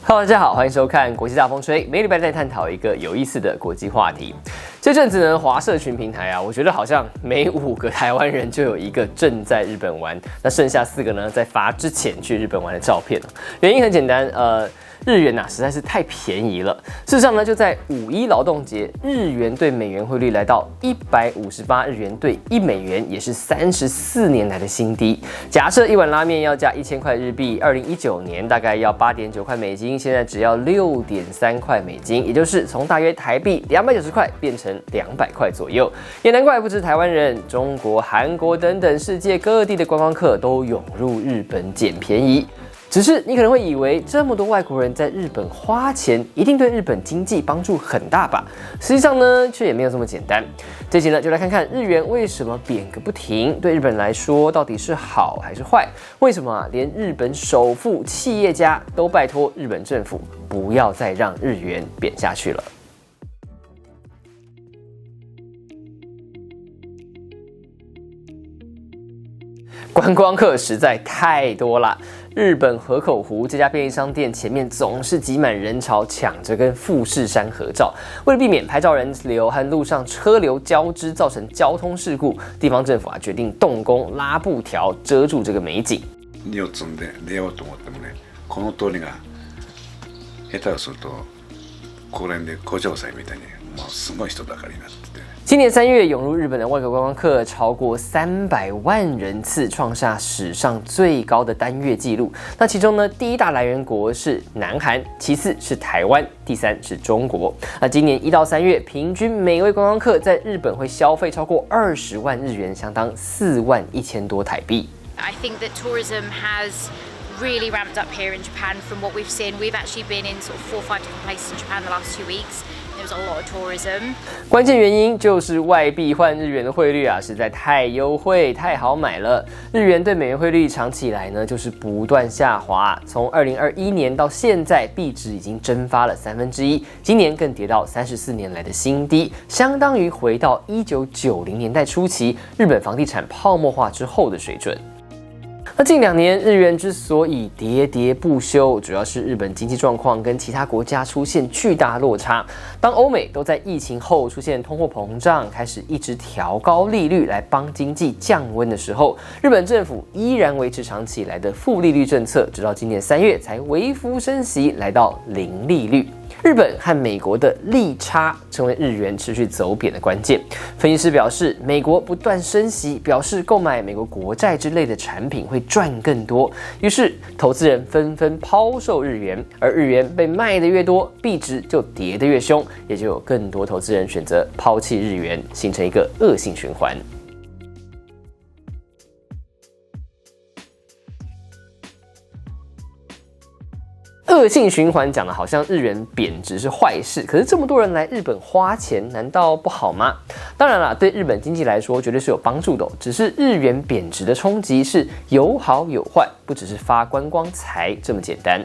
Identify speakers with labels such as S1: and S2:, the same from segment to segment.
S1: Hello， 大家好，欢迎收看国际大风吹，每礼拜在探讨一个有意思的国际话题。这阵子呢，华社群平台啊，我觉得好像每5个台湾人就有1个正在日本玩，那剩下4个呢，在发之前去日本玩的照片。原因很简单，日元实在是太便宜了。事实上呢，就在5·1劳动节，日元对美元汇率来到158日元兑1美元，也是34年来的新低。假设一碗拉面要价1000块日币，2019年大概要8.9块美金，现在只要6.3块美金，也就是从大约台币290块变成200块左右。也难怪不止台湾人，中国、韩国等等世界各地的观光客都涌入日本捡便宜。只是你可能会以为这么多外国人在日本花钱，一定对日本经济帮助很大吧？实际上呢，却也没有这么简单。这期呢，就来看看日元为什么贬个不停，对日本来说到底是好还是坏？为什么连日本首富企业家都拜托日本政府不要再让日元贬下去了？观光客实在太多了。日本河口湖这家便利商店前面总是挤满人潮，抢着跟富士山合照。为了避免拍照人流和路上车流交织造成交通事故，地方政府决定动工拉布条遮住这个美景。
S2: 荷を積んで出ようと思ってもね、この通りが下手をすると公園で古城祭みたいにもうすごい人だかりになってて。
S1: 今年3月，涌入日本的外国观光客超过300万人次，创下史上最高的单月纪录。那其中呢，第1大来源国是南韩，其次是台湾，第3是中国。那今年1到3月，平均每位观光客在日本会消费超过20万日元，相当4万1000多台币。
S3: I think that tourism has really ramped up here in Japan from what we've seen. We've actually been in sort of 4 or 5 different places in Japan the last 2 weeks. There was a lot of tourism.
S1: 关键原因就是外币换日元的汇率实在太优惠、太好买了。日元对美元汇率长期以来呢，就是不断下滑。从2021年到现在，币值已经蒸发了1/3，今年更跌到34年来的新低，相当于回到1990年代初期日本房地产泡沫化之后的水准。那近2年日元之所以喋喋不休，主要是日本经济状况跟其他国家出现巨大落差。当欧美都在疫情后出现通货膨胀，开始一直调高利率来帮经济降温的时候，日本政府依然维持长期以来的负利率政策，直到今年3月才微幅升息，来到0利率。日本和美国的利差成为日元持续走贬的关键。分析师表示，美国不断升息，表示购买美国国债之类的产品会赚更多，于是投资人纷纷抛售日元，而日元被卖得越多，币值就跌得越凶，也就有更多投资人选择抛弃日元，形成一个恶性循环。恶性循环讲的好像日元贬值是坏事，可是这么多人来日本花钱，难道不好吗？当然啦，对日本经济来说绝对是有帮助的只是日元贬值的冲击是有好有坏，不只是发观光财这么简单。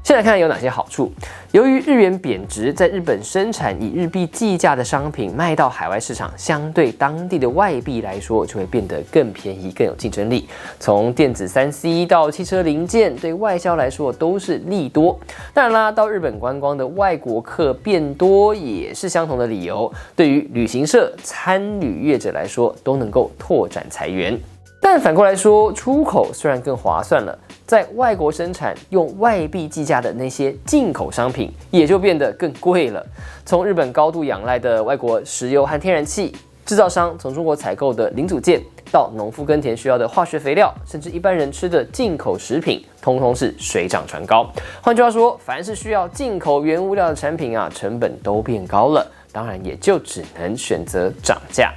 S1: 先来看有哪些好处。由于日元贬值，在日本生产以日币计价的商品卖到海外市场，相对当地的外币来说，就会变得更便宜、更有竞争力。从电子3C 到汽车零件，对外销来说都是利多。当然啦，到日本观光的外国客变多，也是相同的理由。对于旅行社、餐旅业者来说，都能够拓展财源。但反过来说，出口虽然更划算了，在外国生产用外币计价的那些进口商品也就变得更贵了。从日本高度仰赖的外国石油和天然气，制造商从中国采购的零组件，到农夫耕田需要的化学肥料，甚至一般人吃的进口食品，通通是水涨船高。换句话说，凡是需要进口原物料的产品成本都变高了，当然也就只能选择涨价。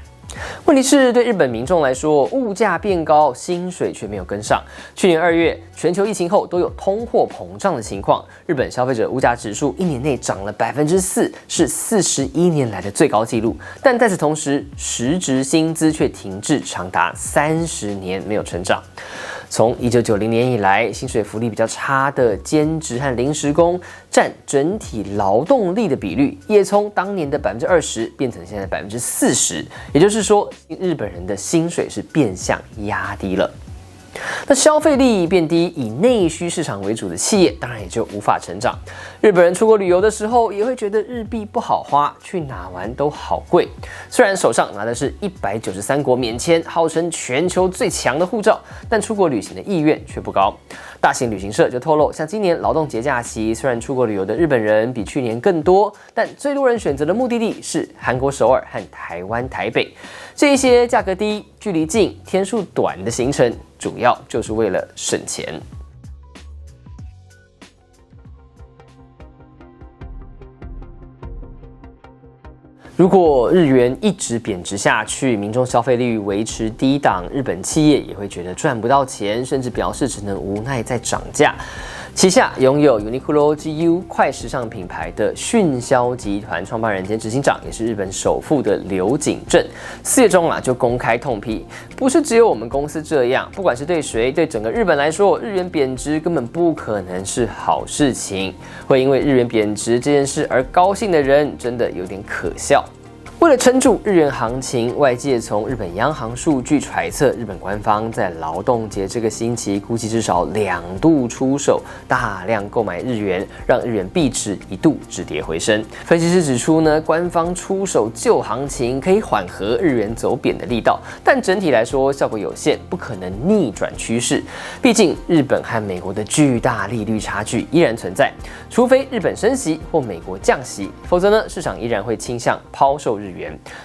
S1: 问题是，对日本民众来说，物价变高，薪水却没有跟上。去年2月，全球疫情后都有通货膨胀的情况，日本消费者物价指数1年内涨了4%，是41年来的最高纪录。但在此同时，实质薪资却停滞长达30年没有成长。从1990年以来，薪水福利比较差的兼职和临时工占整体劳动力的比率，也从当年的20%变成现在40%。也就是说，日本人的薪水是变相压低了。那消费力变低，以内需市场为主的企业，当然也就无法成长。日本人出国旅游的时候，也会觉得日币不好花，去哪玩都好贵。虽然手上拿的是193国免签，号称全球最强的护照，但出国旅行的意愿却不高。大型旅行社就透露，像今年劳动节假期，虽然出国旅游的日本人比去年更多，但最多人选择的目的地是韩国首尔和台湾台北。这一些价格低、距离近、天数短的行程，主要就是为了省钱。如果日元一直贬值下去，民众消费力维持低档，日本企业也会觉得赚不到钱，甚至表示只能无奈再涨价。旗下拥有 Uniqlo、GU 快时尚品牌的迅销集团创办人兼执行长，也是日本首富的柳井正，4月中就公开痛批，不是只有我们公司这样，不管是对谁，对整个日本来说，日元贬值根本不可能是好事情。会因为日元贬值这件事而高兴的人，真的有点可笑。为了撑住日元行情，外界从日本央行数据揣测，日本官方在劳动节这个星期估计至少2度出手，大量购买日元，让日元币值一度止跌回升。分析师指出呢，官方出手救行情可以缓和日元走贬的力道，但整体来说效果有限，不可能逆转趋势。毕竟日本和美国的巨大利率差距依然存在，除非日本升息或美国降息，否则呢，市场依然会倾向抛售日元。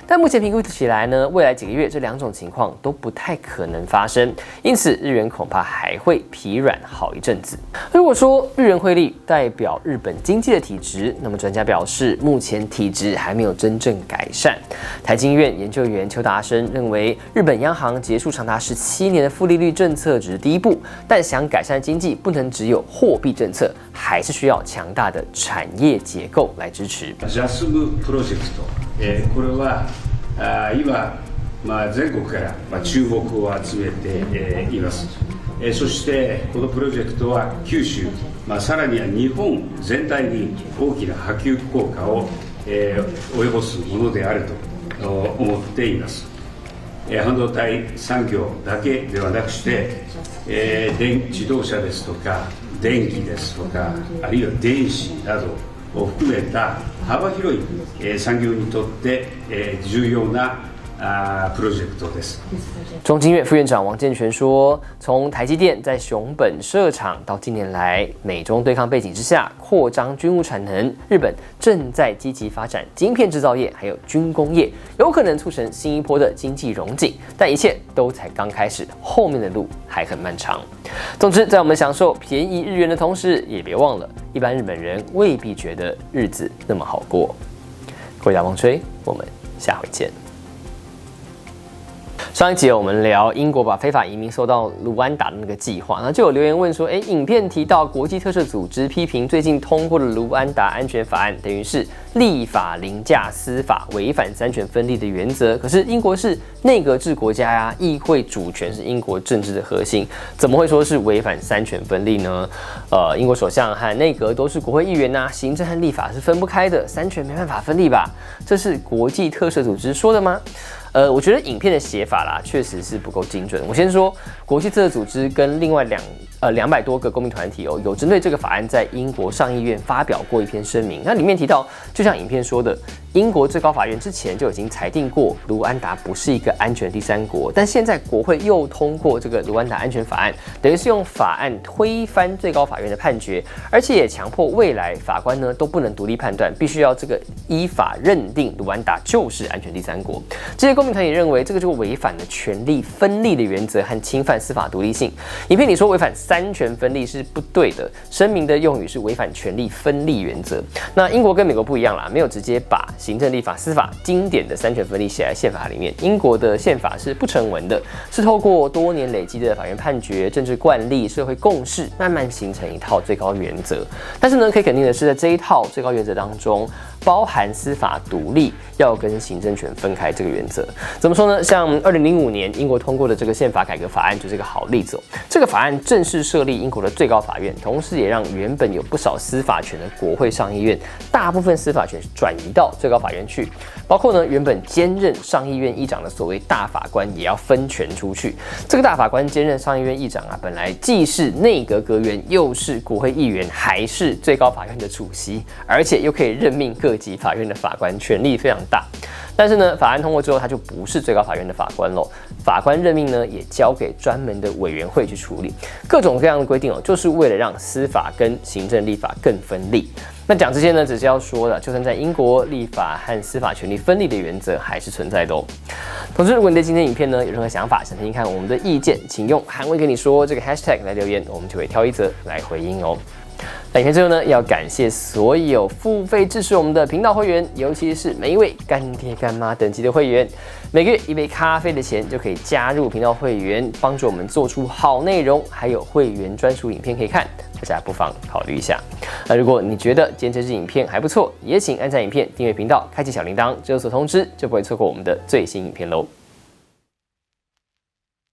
S1: 但目前评估起来呢，未来几个月这2种情况都不太可能发生，因此日元恐怕还会疲软好一阵子。如果说日元汇率代表日本经济的体质，那么专家表示，目前体质还没有真正改善。台经院研究员邱达生认为，日本央行结束长达17年的负利率政策只是第一步，但想改善经济，不能只有货币政策，还是需要强大的产业結構来支持。
S4: これは今、全国から注目を集めています。そしてこのプロジェクトは九州、さらには日本全体に大きな波及効果を及ぼすものであると思っています。半導体産業だけではなくして自動車ですとか電気ですとかあるいは電子などを含めた幅広い産業にとって重要なプロジェクトです。
S1: 中经院副院长王健全说，从台积电在熊本设厂到近年来美中对抗背景之下扩张军务产能，日本正在积极发展晶片制造业，还有军工业，有可能促成新一波的经济荣景。但一切都才刚开始，后面的路还很漫长。总之，在我们享受便宜日元的同时，也别忘了，一般日本人未必觉得日子那么好过。各位大风吹，我们下回见。上一集我们聊英国把非法移民送到卢安达的那个计划，那就有留言问说，影片提到国际特赦组织批评最近通过的卢安达安全法案，等于是立法凌驾司法，违反三权分立的原则。可是英国是内阁制国家呀，议会主权是英国政治的核心，怎么会说是违反三权分立呢？英国首相和内阁都是国会议员呐，行政和立法是分不开的，三权没办法分立吧？这是国际特赦组织说的吗？我觉得影片的写法啦，确实是不够精准。我先说，国际特赦组织跟另外200多个公民团体有针对这个法案在英国上议院发表过一篇声明。那里面提到，就像影片说的，英国最高法院之前就已经裁定过卢安达不是一个安全第三国，但现在国会又通过这个卢安达安全法案，等于是用法案推翻最高法院的判决，而且也强迫未来法官呢都不能独立判断，必须要这个依法认定卢安达就是安全第三国。这些公民团也认为这个就违反了权力分立的原则和侵犯司法独立性。影片里说违反三权分立是不对的，声明的用语是违反权力分立原则。那英国跟美国不一样啦，没有直接把行政、立法、司法经典的三权分立写在宪法里面。英国的宪法是不成文的，是透过多年累积的法院判决、政治惯例、社会共识，慢慢形成一套最高原则。但是呢，可以肯定的是，在这一套最高原则当中，包含司法独立要跟行政权分开这个原则。怎么说呢？像2005年英国通过的这个宪法改革法案就是一个好例子哦。这个法案正式设立英国的最高法院，同时也让原本有不少司法权的国会上议院大部分司法权转移到最高法院去，包括呢原本兼任上议院议长的所谓大法官也要分权出去。这个大法官兼任上议院议长啊，本来既是内阁阁员，又是国会议员，还是最高法院的主席，而且又可以任命各级法院的法官，权力非常大。但是呢，法案通过之后，他就不是最高法院的法官喽。法官任命呢，也交给专门的委员会去处理。各种各样的规定哦，就是为了让司法跟行政立法更分立。那讲这些呢，只是要说了，就算在英国，立法和司法权力分立的原则还是存在的哦。同时，如果你对今天影片呢有任何想法，想听听看我们的意见，请用韩文跟你说这个 hashtag 来留言，我们就会挑一则来回应哦。那影片最后呢，要感谢所有付费支持我们的频道会员，尤其是每一位干爹干妈等级的会员，每个月1杯咖啡的钱就可以加入频道会员，帮助我们做出好内容，还有会员专属影片可以看，大家不妨考虑一下。那如果你觉得今天这支影片还不错，也请按赞影片、订阅频道、开启小铃铛，有所通知，就不会错过我们的最新影片喽。